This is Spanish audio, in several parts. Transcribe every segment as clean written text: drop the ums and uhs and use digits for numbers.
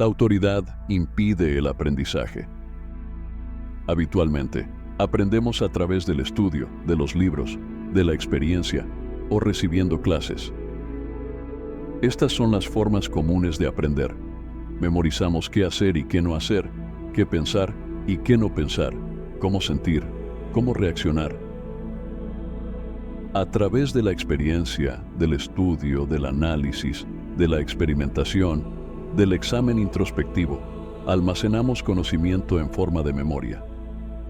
La autoridad impide el aprendizaje. Habitualmente, aprendemos a través del estudio, de los libros, de la experiencia o recibiendo clases. Estas son las formas comunes de aprender. Memorizamos qué hacer y qué no hacer, qué pensar y qué no pensar, cómo sentir, cómo reaccionar. A través de la experiencia, del estudio, del análisis, de la experimentación, del examen introspectivo, almacenamos conocimiento en forma de memoria.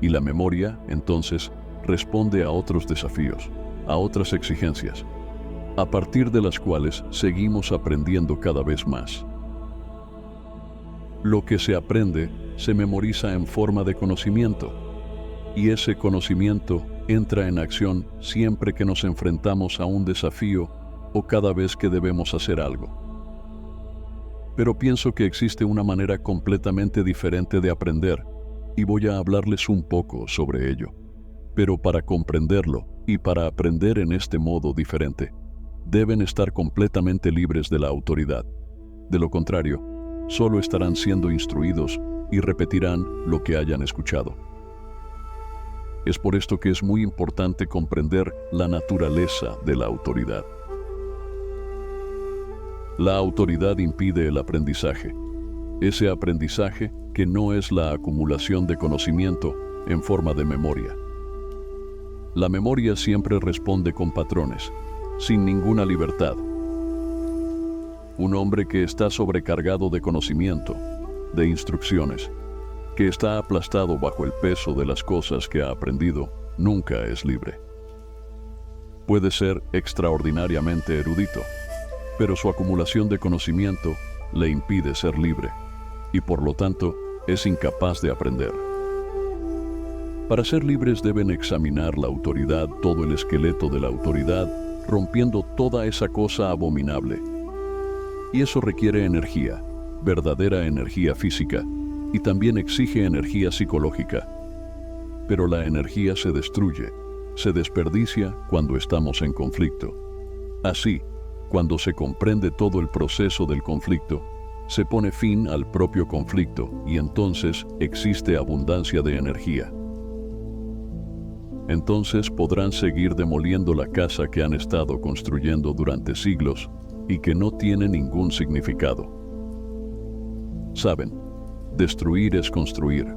Y la memoria, entonces, responde a otros desafíos, a otras exigencias, a partir de las cuales seguimos aprendiendo cada vez más. Lo que se aprende se memoriza en forma de conocimiento, y ese conocimiento entra en acción siempre que nos enfrentamos a un desafío o cada vez que debemos hacer algo. Pero pienso que existe una manera completamente diferente de aprender, y voy a hablarles un poco sobre ello. Pero para comprenderlo y para aprender en este modo diferente, deben estar completamente libres de la autoridad. De lo contrario, solo estarán siendo instruidos y repetirán lo que hayan escuchado. Es por esto que es muy importante comprender la naturaleza de la autoridad. La autoridad impide el aprendizaje. Ese aprendizaje que no es la acumulación de conocimiento en forma de memoria. La memoria siempre responde con patrones, sin ninguna libertad. Un hombre que está sobrecargado de conocimiento, de instrucciones, que está aplastado bajo el peso de las cosas que ha aprendido, nunca es libre. Puede ser extraordinariamente erudito, pero su acumulación de conocimiento le impide ser libre, y por lo tanto es incapaz de aprender. Para ser libres deben examinar la autoridad, todo el esqueleto de la autoridad, rompiendo toda esa cosa abominable. Y eso requiere energía, verdadera energía física, y también exige energía psicológica. Pero la energía se destruye, se desperdicia cuando estamos en conflicto. Así, cuando se comprende todo el proceso del conflicto, se pone fin al propio conflicto y entonces existe abundancia de energía. Entonces podrán seguir demoliendo la casa que han estado construyendo durante siglos y que no tiene ningún significado. Saben, destruir es construir.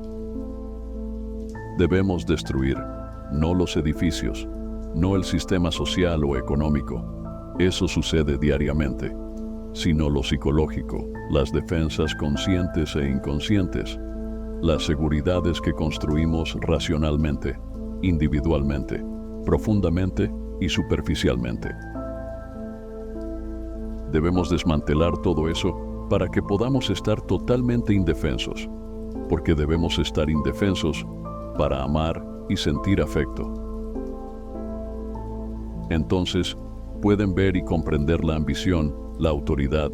Debemos destruir, no los edificios, no el sistema social o económico. Eso sucede diariamente, sino lo psicológico, las defensas conscientes e inconscientes, las seguridades que construimos racionalmente, individualmente, profundamente y superficialmente. Debemos desmantelar todo eso para que podamos estar totalmente indefensos, porque debemos estar indefensos para amar y sentir afecto. Entonces, pueden ver y comprender la ambición, la autoridad,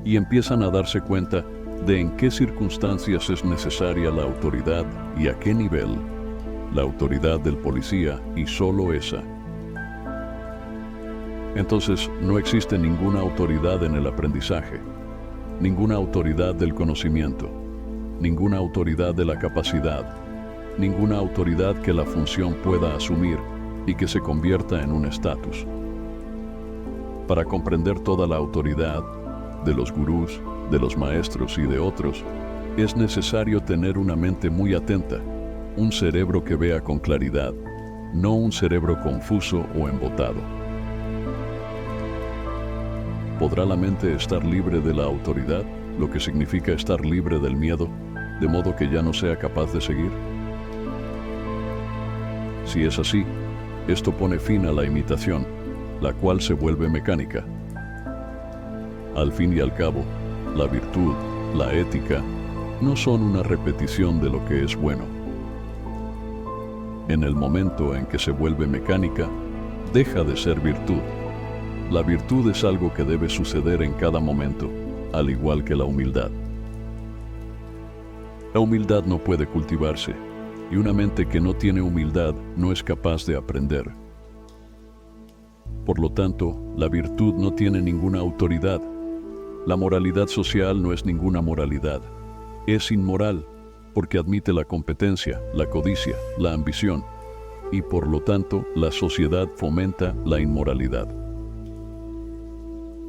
y empiezan a darse cuenta de en qué circunstancias es necesaria la autoridad y a qué nivel. La autoridad del policía y solo esa. Entonces, no existe ninguna autoridad en el aprendizaje, ninguna autoridad del conocimiento, ninguna autoridad de la capacidad, ninguna autoridad que la función pueda asumir y que se convierta en un estatus. Para comprender toda la autoridad de los gurús, de los maestros y de otros, es necesario tener una mente muy atenta, un cerebro que vea con claridad, no un cerebro confuso o embotado. ¿Podrá la mente estar libre de la autoridad, lo que significa estar libre del miedo, de modo que ya no sea capaz de seguir? Si es así, esto pone fin a la imitación, la cual se vuelve mecánica. Al fin y al cabo, la virtud, la ética, no son una repetición de lo que es bueno. En el momento en que se vuelve mecánica, deja de ser virtud. La virtud es algo que debe suceder en cada momento, al igual que la humildad. La humildad no puede cultivarse, y una mente que no tiene humildad no es capaz de aprender. Por lo tanto, la virtud no tiene ninguna autoridad. La moralidad social no es ninguna moralidad. Es inmoral porque admite la competencia, la codicia, la ambición y por lo tanto la sociedad fomenta la inmoralidad.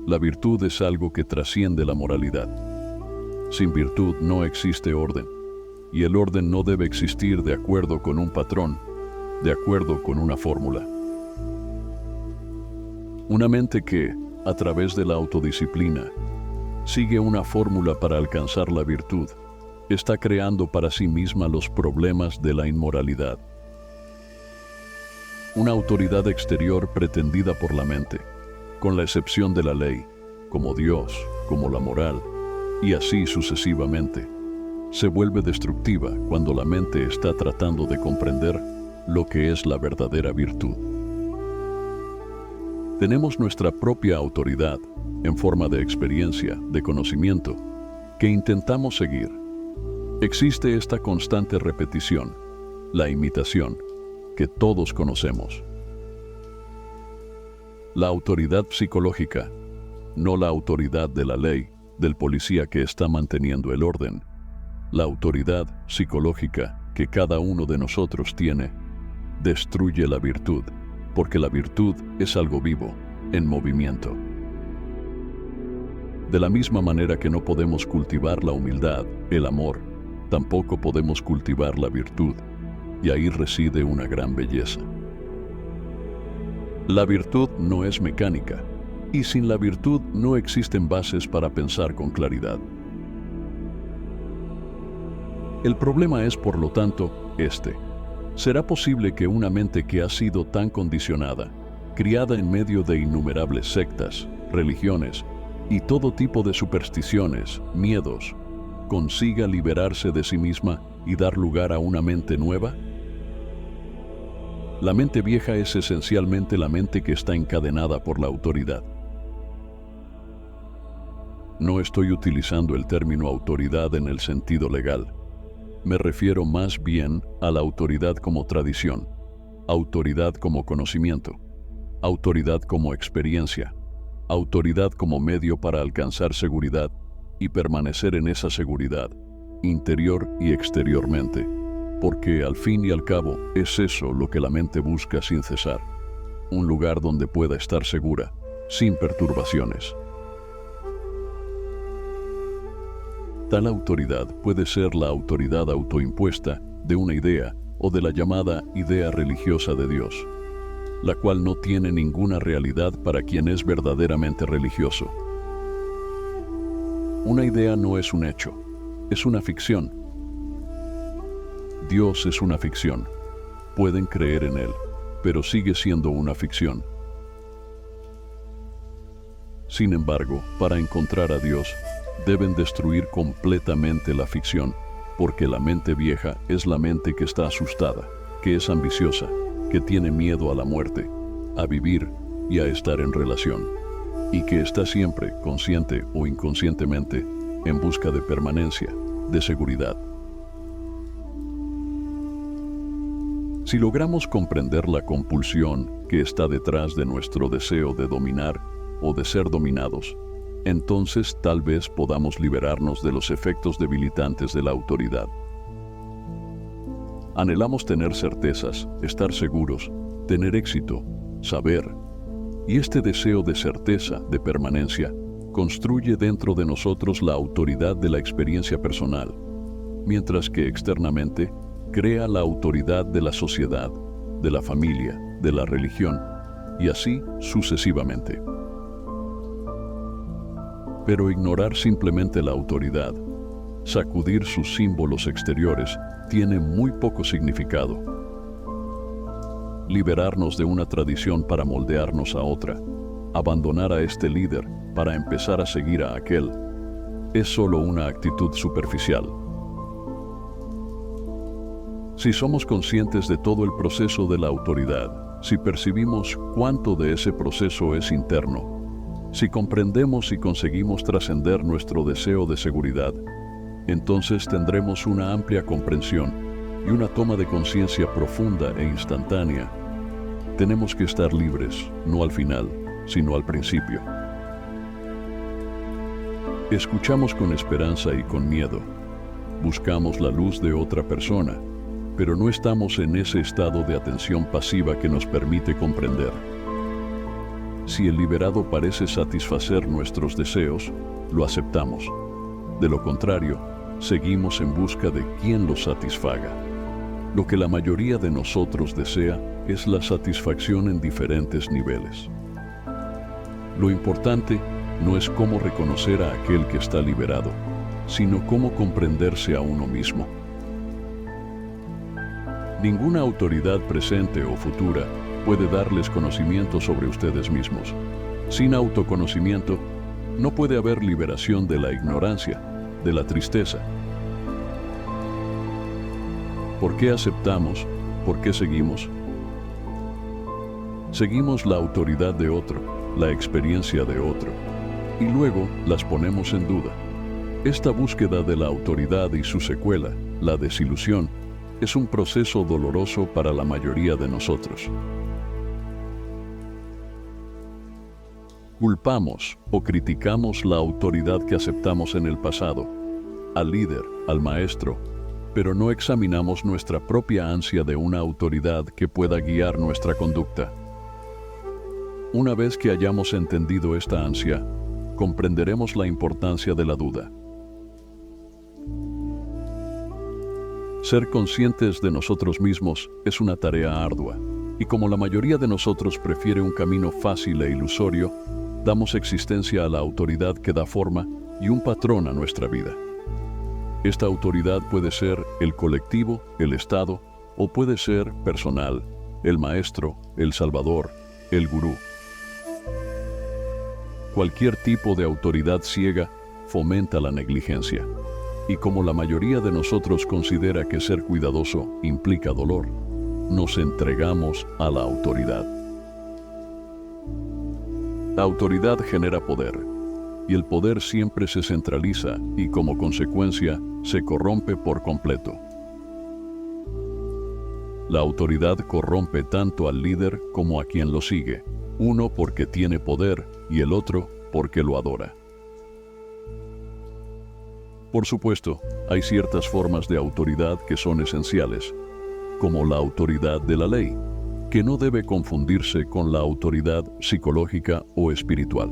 La virtud es algo que trasciende la moralidad. Sin virtud no existe orden, y el orden no debe existir de acuerdo con un patrón, de acuerdo con una fórmula. Una mente que, a través de la autodisciplina, sigue una fórmula para alcanzar la virtud, está creando para sí misma los problemas de la inmoralidad. Una autoridad exterior pretendida por la mente, con la excepción de la ley, como Dios, como la moral, y así sucesivamente, se vuelve destructiva cuando la mente está tratando de comprender lo que es la verdadera virtud. Tenemos nuestra propia autoridad, en forma de experiencia, de conocimiento, que intentamos seguir. Existe esta constante repetición, la imitación, que todos conocemos. La autoridad psicológica, no la autoridad de la ley, del policía que está manteniendo el orden. La autoridad psicológica que cada uno de nosotros tiene, destruye la virtud, porque la virtud es algo vivo, en movimiento. De la misma manera que no podemos cultivar la humildad, el amor, tampoco podemos cultivar la virtud, y ahí reside una gran belleza. La virtud no es mecánica, y sin la virtud no existen bases para pensar con claridad. El problema es, por lo tanto, ¿será posible que una mente que ha sido tan condicionada, criada en medio de innumerables sectas, religiones y todo tipo de supersticiones, miedos, consiga liberarse de sí misma y dar lugar a una mente nueva? La mente vieja es esencialmente la mente que está encadenada por la autoridad. No estoy utilizando el término autoridad en el sentido legal. Me refiero más bien a la autoridad como tradición, autoridad como conocimiento, autoridad como experiencia, autoridad como medio para alcanzar seguridad y permanecer en esa seguridad, interior y exteriormente, porque al fin y al cabo es eso lo que la mente busca sin cesar, un lugar donde pueda estar segura, sin perturbaciones. Tal autoridad puede ser la autoridad autoimpuesta de una idea o de la llamada idea religiosa de Dios, la cual no tiene ninguna realidad para quien es verdaderamente religioso. Una idea no es un hecho, es una ficción. Dios es una ficción. Pueden creer en Él, pero sigue siendo una ficción. Sin embargo, para encontrar a Dios, deben destruir completamente la ficción, porque la mente vieja es la mente que está asustada, que es ambiciosa, que tiene miedo a la muerte, a vivir y a estar en relación, y que está siempre, consciente o inconscientemente, en busca de permanencia, de seguridad. Si logramos comprender la compulsión que está detrás de nuestro deseo de dominar o de ser dominados, entonces tal vez podamos liberarnos de los efectos debilitantes de la autoridad. Anhelamos tener certezas, estar seguros, tener éxito, saber, y este deseo de certeza, de permanencia, construye dentro de nosotros la autoridad de la experiencia personal, mientras que externamente crea la autoridad de la sociedad, de la familia, de la religión, y así sucesivamente. Pero ignorar simplemente la autoridad, sacudir sus símbolos exteriores, tiene muy poco significado. Liberarnos de una tradición para moldearnos a otra, abandonar a este líder para empezar a seguir a aquel, es solo una actitud superficial. Si somos conscientes de todo el proceso de la autoridad, si percibimos cuánto de ese proceso es interno, si comprendemos y conseguimos trascender nuestro deseo de seguridad, entonces tendremos una amplia comprensión y una toma de conciencia profunda e instantánea. Tenemos que estar libres, no al final, sino al principio. Escuchamos con esperanza y con miedo. Buscamos la luz de otra persona, pero no estamos en ese estado de atención pasiva que nos permite comprender. Si el liberado parece satisfacer nuestros deseos, lo aceptamos. De lo contrario, seguimos en busca de quien los satisfaga. Lo que la mayoría de nosotros desea es la satisfacción en diferentes niveles. Lo importante no es cómo reconocer a aquel que está liberado, sino cómo comprenderse a uno mismo. Ninguna autoridad presente o futura puede darles conocimiento sobre ustedes mismos. Sin autoconocimiento, no puede haber liberación de la ignorancia, de la tristeza. ¿Por qué aceptamos? ¿Por qué seguimos? Seguimos la autoridad de otro, la experiencia de otro, y luego las ponemos en duda. Esta búsqueda de la autoridad y su secuela, la desilusión, es un proceso doloroso para la mayoría de nosotros. Culpamos o criticamos la autoridad que aceptamos en el pasado, al líder, al maestro, pero no examinamos nuestra propia ansia de una autoridad que pueda guiar nuestra conducta. Una vez que hayamos entendido esta ansia, comprenderemos la importancia de la duda. Ser conscientes de nosotros mismos es una tarea ardua, y como la mayoría de nosotros prefiere un camino fácil e ilusorio, damos existencia a la autoridad que da forma y un patrón a nuestra vida. Esta autoridad puede ser el colectivo, el Estado, o puede ser personal, el maestro, el salvador, el gurú. Cualquier tipo de autoridad ciega fomenta la negligencia. Y como la mayoría de nosotros considera que ser cuidadoso implica dolor, nos entregamos a la autoridad. La autoridad genera poder, y el poder siempre se centraliza y como consecuencia se corrompe por completo. La autoridad corrompe tanto al líder como a quien lo sigue, uno porque tiene poder y el otro porque lo adora. Por supuesto, hay ciertas formas de autoridad que son esenciales, como la autoridad de la ley, que no debe confundirse con la autoridad psicológica o espiritual.